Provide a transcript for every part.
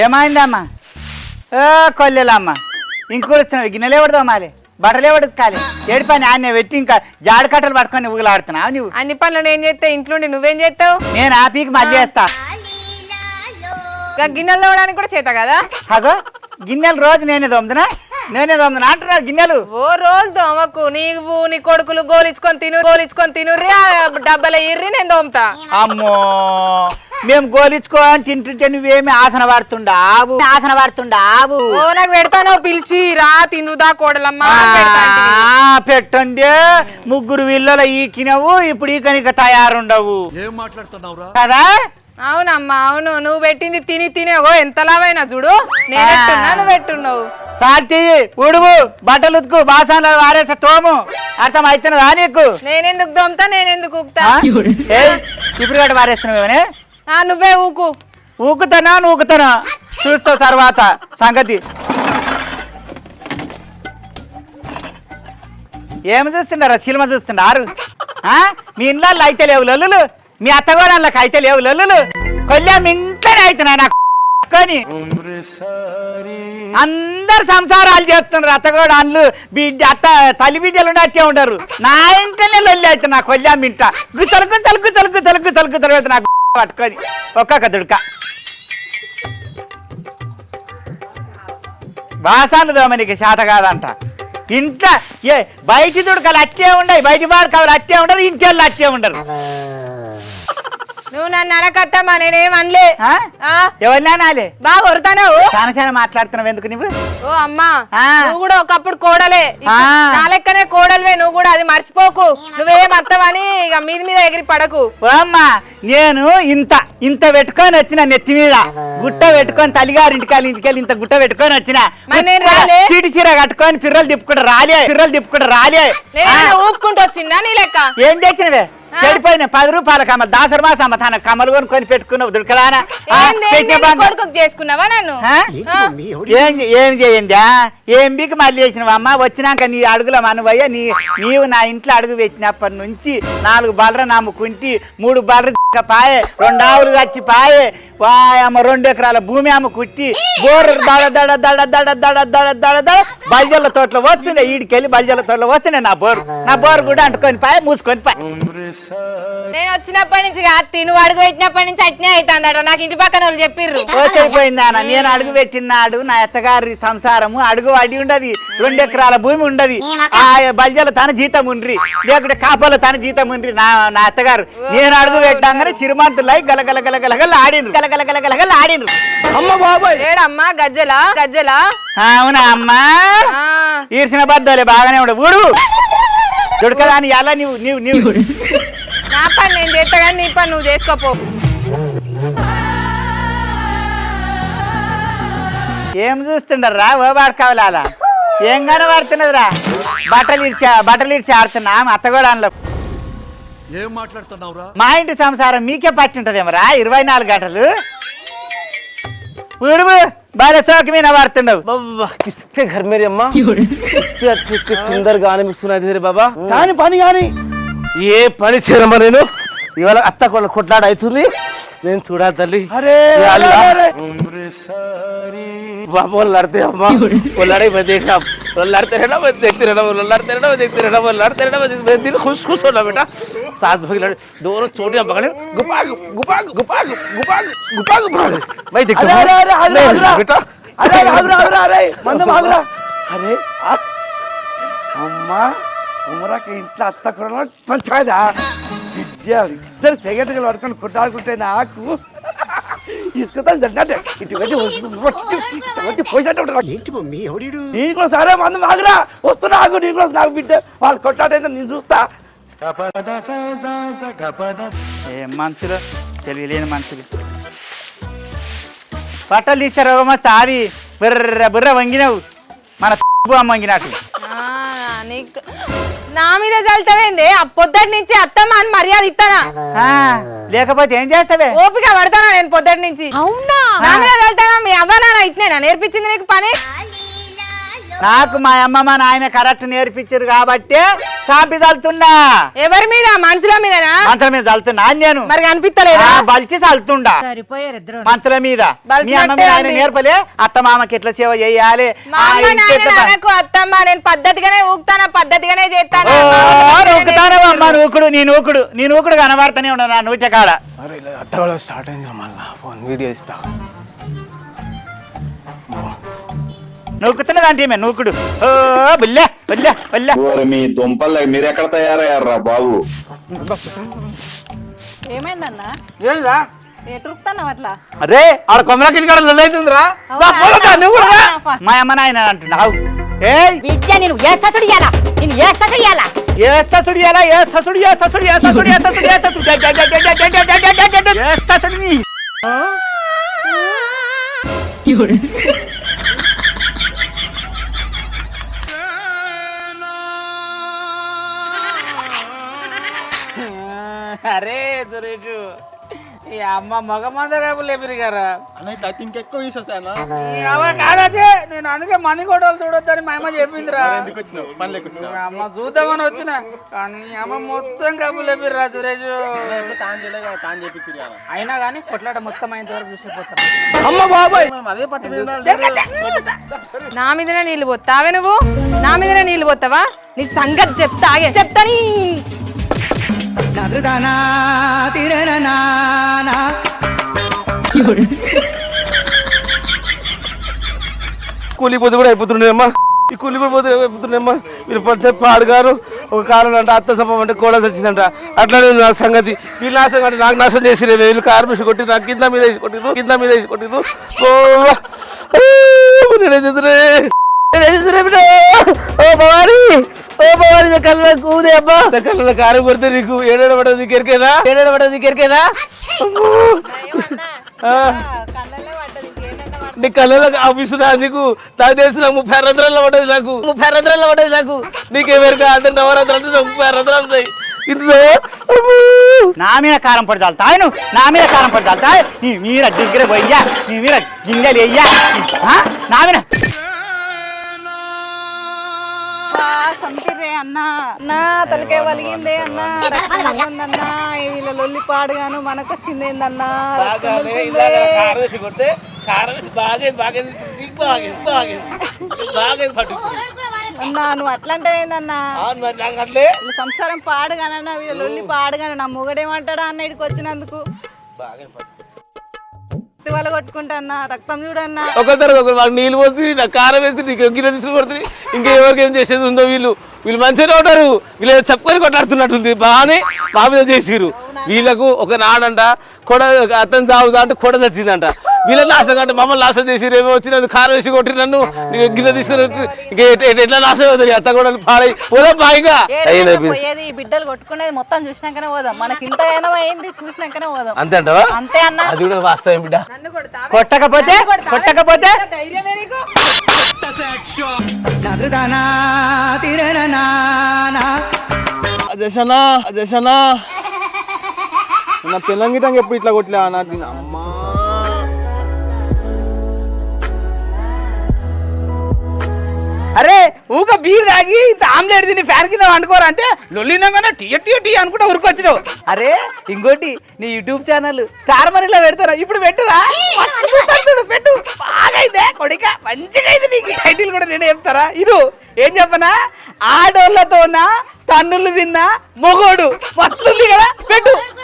ఏమైందమ్మా? కొల్లెలమ్మా ఇంకొస్తున్నావు, గిన్నెలు ఎవడదావు మాలే, బట్టలు ఎవడు కాలే, ఏడు పని ఆయన పెట్టి ఇంకా జాడ కట్టలు పట్టుకొని ఊగులాడుతున్నావు నువ్వు. అన్ని పనులు నేను చేస్తా, ఇంట్లో నువ్వేం చేస్తావు? నేను ఆ పీకి మళ్ళీ చేస్తా. గిన్నెలు తోవడానికి కూడా చేత కదా? అగో గిన్నెలు రోజు నేనే దొమ్ముతున్నా అంటున్నారు గిన్నెలు. ఓ రోజు దోమకు నీవు నీ కొడుకులు గోలిచ్చుకొని తిను డబ్బల ఇర్రి నేను దోమతా. అమ్మో మేము గోలిచ్చుకోని తింటుంటే నువ్వేమి ఆసన పడుతుండావు. ఓ నాకు పెడతాను, పిలిచి రా తిందుదా కోడలమ్మా పెట్టండి. ముగ్గురు వీళ్ళలో ఈకినవు, ఇప్పుడు ఈకనిక తయారుండవు. ఏం మాట్లాడుతున్నావురా కదా? అవునమ్మా అవును, నువ్వు పెట్టింది తిని ఓ ఎంత లావైనా చూడు, నేనెట్టున్నా నువ్వు పెట్టున్నావు. సాల్తీ ఉడుము, బట్టలు ఉతుకు, బాసాలు వారేసా తోము. అర్థం అవుతున్నదా నీకు? నేనెందుకు దొమ్తా, నేనెందుకు ఊకుతా? ఇప్పుడు గట్ట వారేస్తున్నావు. నువ్వే ఊకుతానా చూస్తావు తర్వాత సంగతి. ఏమి చూస్తుండారా? సినిమా చూస్తుండారు. మీ ఇంట్లో అయితే లేవు లొల్లులు, మీ అత్తగోడళ్ళకి అయితే లేవు లొల్లులు. కొల్లా మీ ఇంట్లోనే అవుతున్నా నాకు కొని. అందరు సంసారాలు చేస్తున్నారు అత్తగోడళ్ళు, అత్త తల్లి బిడ్డలు అట్టే ఉండరు. నా ఇంట్లోనే లొల్లి అవుతున్నా కొల్లా మీ ఇంట గుసలుకు నాకు పట్టుకొని ఒక్కొక్క దుడక. బాసాలు దోమనికి శాత కాదంట. ఇంట్లో బయటి దుడకలు అట్టే ఉండవు, బయటి బారకాలు అట్టే ఉండరు, ఇంట్లో అట్టే ఉండరు. నువ్వు నన్ను అనకట్టమ్మా, నేనేం అనలే. ఎవరినా నాలే బాగా కొడతావు, చాలా మాట్లాడుతున్నావు ఎందుకు నువ్వు? ఓ అమ్మా నువ్వు కూడా ఒకప్పుడు కోడలే, నా లెక్కనే కోడలువే నువ్వు కూడా, అది మర్చిపోకు. నువ్వేం అత్తవని ఇక మీద ఎగిరి పడకు. ఓ అమ్మా నేను ఇంత పెట్టుకొని వచ్చిన, నెత్తి మీద గుట్ట పెట్టుకొని, తల్లిగారింటికెళ్ళి ఇంత గుట్ట పెట్టుకొని వచ్చిన, చీటి చీర కట్టుకొని పిర్రలు తిప్పుకుంటూ రాలే ఊపుకుంటూ వచ్చిందా నీ లెక్క? ఏం తెచ్చినవే? చెడిపోయిన 10 రూపాయల కమ్మలు, దాసరమా సమాధాన కమ్మలు కొని పెట్టుకున్నావు దుడకలానా? చేసుకున్నావా నన్ను? ఏం చేయందా? ఏం బీకి మళ్ళీ చేసినవా అమ్మ? వచ్చినాక నీ అడుగుల మనవయ్య, నీవు నా ఇంట్లో అడుగు పెట్టినప్పటి నుంచి 4 బలర నమ్ముకుంటి, 3 బలర పాయే, 2 ఆవులు చచ్చి పాయే, 2 ఎకరాల భూమి అమ్మ కుట్టి, బోర్రు దడ బల్జల తోటలో వస్తుండే, ఈడికెళ్ళి బల్జల తోటలో వస్తుండే నా బోరు కూడా అంటుకొని పాయ, మూసుకొని పాయ. నేను వచ్చినప్పటి నుంచి నువ్వు అడుగు పెట్టినప్పటి నుంచి అట్నే అవుతుందట, నాకు ఇంటి పక్కన వాళ్ళు చెప్పిర్రు. చెడిపోయిందా? నేను అడుగు పెట్టినాడు నా అత్తగారి సంసారము అడుగు అడి ఉండదు, 2 ఎకరాల భూమి ఉండదు. ఆ బల్జల తన జీతం ఉండ్రి, లేకుంటే కాపల తన జీతం ఉండ్రి నా అత్తగారు. నేను అడుగు పెట్టాగానే సిరిమంతులై గలగల ఆడిను. అమ్మ బాబాయ్ ఏడమ్మా గజ్జలా? అవునా అమ్మా? ఈర్చిన బద్దలే బాగానే ఉండవు. ఊడు దొడకదాని ఎలా నీవు నా పని నేను చేస్తా కానీ నీ పని నువ్వు చేసుకోపో. ఏం చూస్తుండరా? ఓ బాడకావాలి అలా ఏం కనబడుతున్నదిరా? బట్టలు ఇడిచి ఆడుతున్నా అత్తగోడాన్లో. ఏం మాట్లాడుతున్నావురా? మా ఇంటి సంసారం మీకే పట్టి ఉంటదేమరా 24 గంటలు? ఊడుము బాగా చౌక మీద పడుతుండవు. किसके घर मेरी अम्मा कितने सुंदर गाने में सुनाई दे रहे बाबा. కానీ పని ఏ పని చేయరమ్మా నేను. ఇవాళ అత్త కొట్లాడ అవుతుంది, నేను చూడాలి తల్లి. बाबा लड़ते अम्मा, वो लड़ाई मैं देखा, वो लड़ते रहना मैं देखते रहना, वो लड़ते रहना मैं दिल खुश होना बेटा. सास बहू लड़े, दोनों चोटियां पकड़े, गुपा मैं देखता हूं बेटा. अरे अम्मा उमरा के इंట్లో అత్త కొడల పంచాయదా విద్యాలు ఇద్దరు సెక్రటరీలు పట్టుకొని కొట్టాడుకుంటే నాకు ఇసుకుతాను జడ్డంటే ఇటు పోసినట్టు నీకు సరే మందు మాగురా వస్తున్నా ఆగు, నీకు నాకు బిడ్డ వాళ్ళు కొట్టాడైతే నేను చూస్తా. ఏ మనుషులు తెలియలేని మనుషులు. బట్టలు తీస్తే రోగం వస్తే అది బుర్ర బుర్ర వంగినావు మన అమ్మ వంగినట్టు. నీకు నా మీద చల్తావేంది? పొద్దుటి నుంచి అత్తమ్మ అని మర్యాద ఇస్తానా? లేకపోతే ఏం చేస్తావే? ఓపిక పడతానా నేను పొద్దుటి నుంచి? అవునా? నా మీద చల్తానా? మీ అవ్వ నాన్న ఇట్నేనా నేర్పించింది నీకు పని? నాకు మా అమ్మ మా నాయన కరెక్ట్ నేర్పించారు కాబట్టి సాపి చల్తుండా. ఎవరి మీద? మనుషుల మీదనా? మంత్ర మీద చల్తున్నా నేను. మరి కనిపిస్తలేదా? బలిచి చల్తుండా మంత్రుల మీద. మీ అమ్మ మీ నాయన నేర్పలే అత్త మామకి ఎట్లా సేవ చేయాలి? అత్తమ్మ నేను పద్ధతిగానే ఊగుతానా, పద్ధతిగానే చేస్తాను. నూకుతానమ్మా నూకుడు నీ నూకుడు కనబడతానే ఉన్నా నా నూట కాడ. అత్తగడ స్టార్ట్ అయింది మళ్ళా ఫోన్ వీడియో ఇస్తా. నూకుతున్నదంటే నూకుడు. ఓ బుల్లె బుల్లె బుల్లె. మీ దుంపలు మీరు ఎక్కడ తయారయ్యారా బాబు? ఏమైందన్నా? ఏంరా ఎటురుకుతున్నావు అట్లా? అరే ఆడ కొమ్మలకి ఇక్కడ లొల్లైతుందిరా. మా అమ్మ నాయన అంటున్నావు. ఏ విద్య నేను ఏ ససుడు ఇయ్యాలా? నేను ఏ ససుడు ఇయ్యాలా? ఏ ససుడు ఎలా? ఏ ససుడు ఏ ససుడు ఏ ససుడు ఏ ససుడు ఏ ససుడు ఏ ససుడు నీ అరే సురేషు ఈ అమ్మ మగ మంద రేపులే పెరిగారా ఇట్లా ఇంకెక్కువ తీసేసానా? కాదే నేను అందుకే మంది కొట్టాలి చూడొద్దని మా అమ్మ చెప్పిందిరా. ఎందుకు వచ్చినావు? పని లేక వచ్చినావు? అమ్మ చూద్దామని వచ్చిన కానీ అమ్మ మొత్తం కబులే పెరిరా సురేష్. తాను చేపించి అయినా కానీ కొట్లాట మొత్తం అయిన వరకు చూసిపోతాను. అమ్మ బాబాయ్ అదే పట్టు నా మీదనే నీళ్ళు పోతావే నువ్వు? నా మీదనే నీళ్ళు పోతావా? నీ సంగతి చెప్తా చెప్తాని. కూలిపోతే కూడా అయిపోతుండేమ్మా. ఈ కూలిపోతే అయిపోతుండేమ్మా. మీరు పాడుగారు ఒక కారణం అంటే అత్త సంభవం అంటే కూడా వచ్చిందంట. అట్లానే ఉంది నా సంగతి. వీళ్ళు నాశనం అంటే నాకు నాశనం చేసిరే. వీళ్ళు కార్మిషి కొట్టి నాకు కింద మీద వేసి కొట్టిరు. కూదే అబ్బా కళ్ళ కారం కొడితే నీకు ఏడబడదు కెరికేనా? నీ కళ్ళలో ఆఫీసు నీకు నాకు తెలిసి నాకు 30 రంధ్రాల్లో పడ్డది నాకు. నీకేమేరుగా అంటే నవరాత్రులు అంటే 30 రంధ్రాలు ఉన్నాయి ఇంట్లో. నా మీద కారం పడి చాలుతాయి నువ్వు. నా మీద కారం పడి చాలుతాయి. నీ మీద దగ్గర పోయ్యా, నీ మీద గింజలు వెయ్యా. నా మీద సంపిర్రే అన్నా. నా తలకే వలిగిందే అన్నా. రక్తమన్నా వీళ్ళ లొల్లి పాడుగాను మనకు వచ్చిందేందన్నా? అన్నా నువ్వు అట్లా అంటే ఏందన్నా? వీళ్ళ సంసారం పాడుగానన్నా, వీళ్ళ లొల్లి పాడుగాను. నా మొగడేమంటాడా అన్న ఇక్కడికి వచ్చినందుకు? వాళ్ళ కొట్టుకుంటా అన్న, రక్తం చూడన్నా. ఒకరి తర్వాత ఒకరు మాకు నీళ్ళు పోసి నాకు కారం వేసి నీకు గిన్నె తీసుకుని కొడుతుంది. ఇంకా ఎవరికి ఏం చేసేది ఉందో వీళ్ళు మంచిగానే ఉంటారు. వీళ్ళు చెప్పుకొని కొట్లాడుతున్నట్టుంది. బాగానే మా మీద చేసిరు. వీళ్ళకు ఒక నాడంట కొడ అతను సాగుతా అంటే కొడ తెచ్చిందంట. వీళ్ళని నాశనం అంటే మమ్మల్ని నాశనం చేసిరు. ఏమో వచ్చినది కారం వేసి కొట్టి నన్ను గిన్నె తీసుకుని ఇంకా ఎట్లా నాశనం అవుతుంది? అత్త కూడా పాడై పోదాం బాగా. పోయేది బిడ్డలు కొట్టుకునేది మొత్తం చూసినాకనే పోదాం. మనకి ఇంత ఏమో అయింది చూసినాకనే పోదాం. అంతే అంటావా? అంతే అన్న. అది కూడా వాస్తవం బిడ్డ. కొట్టకపోతే ధైర్యమే నీకు? అజేషనా నా తెలంగిటంగా ఎప్పుడు ఇట్లా కొట్టలే అన్న. అమ్మా అరే ఊక బీర్ తాగి ఇంత ఆమ్లెట్ తిని ఫ్యాన్ కింద వండుకోరంటే లొల్లినాగానే టీ అనుకుంటా ఉరికొచ్చినావు. అరే ఇంకోటి నీ యూట్యూబ్ ఛానల్ స్టార్ మనీలో పెడతారా? ఇప్పుడు పెట్టురా. పెట్టు బాగా అయితే కొడిక మంచిగా అయితే నీకు టైటిల్ కూడా నేనే చెప్తారా? ఇరు ఏం చెప్పనా? ఆడోళ్ళతోనా తన్నులు తిన్నా మొగోడు వస్తుంది కదా.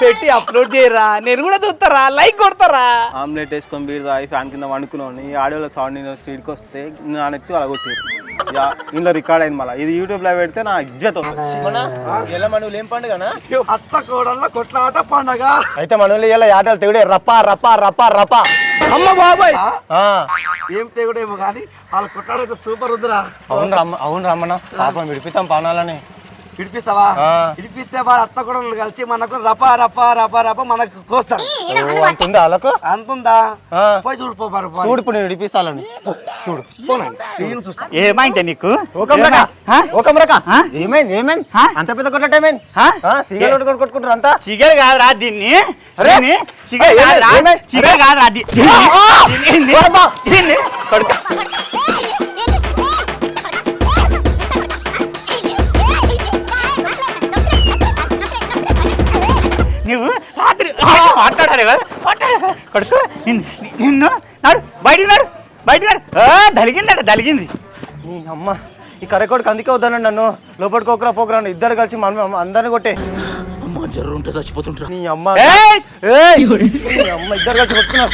పెట్టి అప్లోడ్ చేయరా. నేను కూడా చూస్తారా, లైక్ కొడతారా. ఆమ్లెట్ వేసుకొని బీర్ తాగి ఫ్యాన్ కింద వండుకున్నాను. ఈ ఆడియోలో సౌండ్ స్పీడ్కి వస్తే నా నెత్తి అలా కొట్టారు. ఇంట్లో రికార్డ్ అయింది. మళ్ళీ ఇది యూట్యూబ్ లో పెడితే నా ఇజ్జత్ వస్తుంది. ఏం పండుగనా? అత్త కోడళ్ళ కొట్లాట పండగ అయితే మనోళ్ళు ఇలా ఆటలు తెగుడే రప్పా రప్పా రప్పా రప్పా. అమ్మ బాబాయ్ ఏం తెగుడేమో కానీ వాళ్ళ కొట్లాడైతే సూపర్ ఉందిరా. అవును రమ్మన్న పాపం విడిపితాం పానాలని. విడిపిస్తావా విడిపిస్తే వాళ్ళ అత్త కూడా కలిసి మనకు రపా రపా రపా రపా మనకు కోస్తారు. అంతుందా వాళ్ళకు? అంతుందా పోయి చూడిపోపారు చూడు ఇప్పుడు నేను విడిపిస్తాను చూడు. చూస్తా. ఏమైంది నీకు? ఏమైంది ఏమైంది అంత పెద్ద కొట్టట ఏమైంది? సిగరెట్ కొట్టుకుంటారు అంతా. సిగర్ కాదురా దీన్ని, సిగర్ కాదురా, సిగర్ కాదురా దీన్ని కొడుక. నువ్వు రాత్రి మాట్లాడాలి కదా, కొడుకు నిన్ను నాడు బయటికి నాడు దలిగింది. అమ్మ ఈ కరెకోడికి అందుకే వద్దానండి నన్ను. లోపలికి పోకరా పోకరా ఇద్దరు కలిసి మనం అందరిని కొట్టే. అమ్మ జర్రు ఉంటే చచ్చిపోతుంటారు. నీ అమ్మ ఏయ్! అమ్మ ఇద్దరు కలిసి కొట్టుకున్నారు.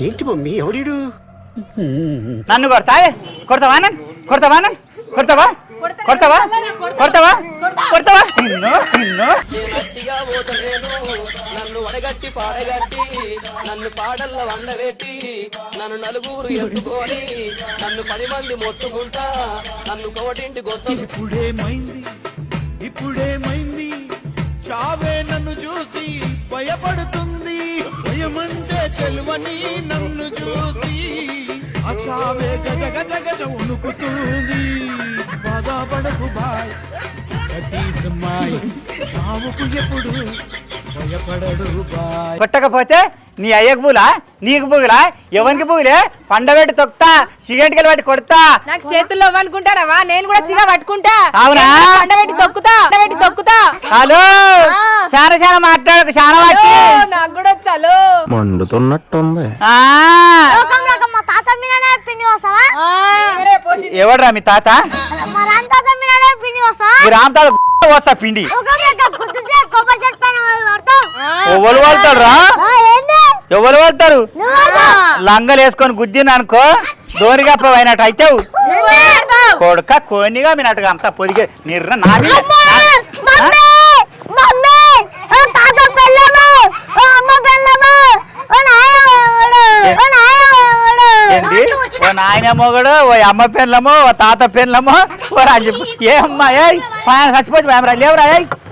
ఏంటి మమ్మీ ఎవడు? నన్ను కొడతావా నన్ను వడగట్టి పాడగట్టి నన్ను పాడల్లో వండబెట్టి నన్ను నలుగురు ఎత్తుకొని నన్ను 10 మంది మొత్తుకుంటా నన్ను కోటింటి గొత్త. ఇప్పుడేమైంది చావే నన్ను చూసి భయపడుతుంది. భయమంటే చెలువని నన్ను చూసి ఆ చావే గజ గజ గజ ఉణుకుతుంది. బాధపడకు బాయ్ ఎప్పుడు భయపడడు బాయ్. కొట్టకపోతే నీ అయ్యకు పూలా, నీకు పూగులా, ఎవరికి పూగులే? పండబెట్టి తొక్తా, సిగరెట్కి బట్టి కొడతా. నాకు చేతుల్లో అనుకుంటారా? నేను కూడా చిగా పట్టుకుంటా. అవునా? పండబెట్టి తొక్కుతా. హలో, చాలా మాట్లాడకు, చాలా వాటి నాకు కూడా చలో మండుతున్నట్టుంది. ఎవడ్రా మీ తాత? మీ రామ్ తాత వస్తా పిండి ఎవరు వాళ్తాడు? ఎవరు వాళ్తారు? లంగలు వేసుకొని గుద్దిన అనుకో దోరిగప్ప అయినట్టు అయితావు. కొడుక కోనిగా మీనట్టుగా అంతా పొదిగే నిర్ర నా ఏంది? ఓ నాయన మొగడు, ఓ అమ్మ పెన్లమో, ఓ తాత పెన్లమో, ఓ రాజు ఏ అమ్మాయి చచ్చిపోయి లేవురా,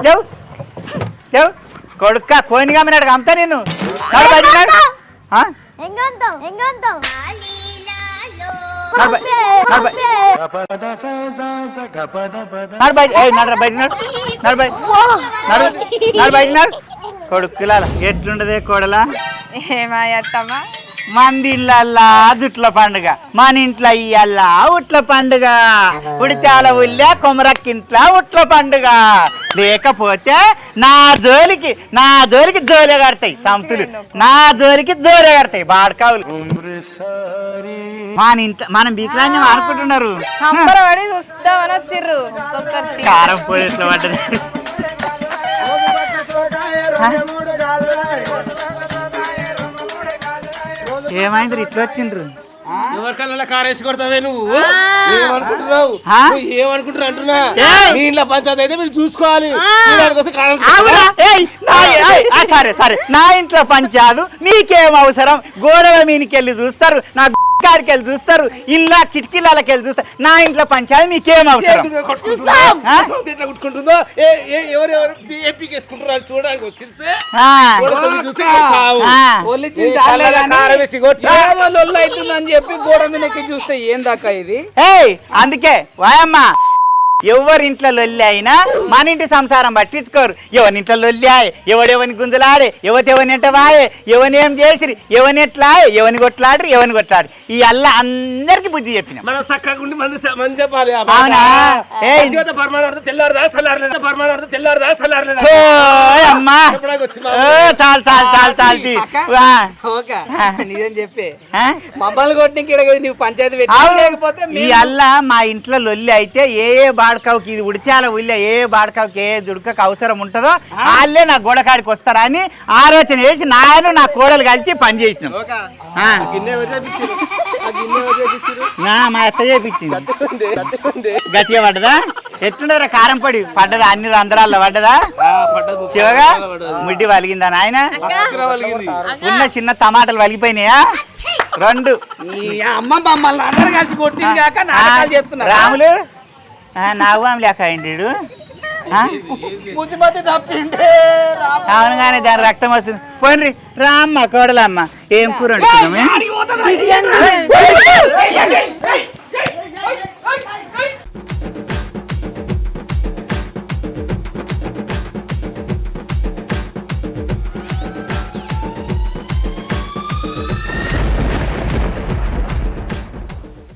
లేవు కొడుక కోనిగా మీనట్టుగా అమ్ముతా నేను. కొడుకులా ఎట్లుండదే కోడలా? ఏమాయత్తమ్మా మంది ఇళ్ళల్లా జుట్ల పండుగ, మన ఇంట్లో ఇయ్యల్లా ఉట్ల పండుగ. ఉడిచాల ఉల్లా కొమరక్కింట్లా ఉట్ల పండుగ. లేకపోతే నా జోలికి జోలే కడతాయి సంతులు, నా జోలికి జోలే కడతాయి బాడకావులు. మన ఇంట్లో మనం బీక్లాన్ని అనుకుంటున్నారు. సంబరపడి చూస్తామని వచ్చిర్రు. కారం పొడి ఎట్లా పడ్డది? ఏమైంది ఇట్లా వచ్చిండ్రు? ఎవరికల్లా కారేసి కొడతావే నువ్వు? ఏమనుకుంటున్నావు? ఏమనుకుంటున్నా అంటున్నా? మీ ఇంట్లో పంచాయతీ అయితే మీరు చూసుకోవాలి. సరే నా ఇంట్లో పంచాదు మీకేం అవసరం? గోడల మీనికెళ్ళి చూస్తారు, నా కాడికి వెళ్ళి చూస్తారు, ఇల్లా కిటికీలకి వెళ్ళి చూస్తారు. నా ఇంట్లో పంచాది మీకేం అవసరం? కొట్టుకుంటుందో ఎవరెవరు చూడడానికి వచ్చింది అవుతుందని చెప్పి గోడ మీదకి చూస్తే ఏం దాకా ఇది? అందుకే వాయమ్మ ఎవరి ఇంట్లో లొల్లి అయినా మన ఇంటి సంసారం పట్టించుకోరు. ఎవరి ఇంట్లో లొల్లి ఆయ, ఎవడెవని గుంజలాడే, ఎవతెవని ఎంట వాయే, ఎవని ఏం చేసిరి, ఎవని ఎట్లాయే, ఎవని కొట్లాడరు, ఎవని కొట్లాడు. ఈ అల్ల అందరికి బుద్ధి చెప్పిన మనం చక్కగా మంది చెప్పాలి. అవునా? అమ్మా చాలు నిజం చెప్పే మమ్మల్ని కొట్టిన నువ్వు పంచాయతీ లేకపోతే ఈ అల్ల మా ఇంట్లో లొల్లి అయితే ఏ బాడకావుకి ఇది ఉడిచాల ఉల్లి ఏ బాడకావుకి ఏ దుడకకు అవసరం ఉంటుందో వాళ్ళే నా గోడకాడికి వస్తారా అని ఆలోచన చేసి నాయన నా కోడలు కలిసి పని చేసినాం. మా ఎత్త చేపించింది. గట్టిగా పడ్డదా? ఎట్లుండదురా కారం పొడి పడ్డదా? అన్ని రంధ్రాల్లో పడ్డదా? శివగా ముడ్డి వలిగిందా నాయన? ఉన్న చిన్న టమాటాలు వలిగిపోయినాయా? 2 అమ్మ మమ్మల్ని అందరు కలిసి కొట్టింది కాక నాటకాలు చేస్తున్నారు. రాములు నాగవామి లేక అయిండు బుద్ధిమతి తప్పిండే అవును కానీ దాని రక్తం వస్తుంది పోయినరి రామ్మ కోడలమ్మ ఏం కూర వండుకున్నామే చికెన్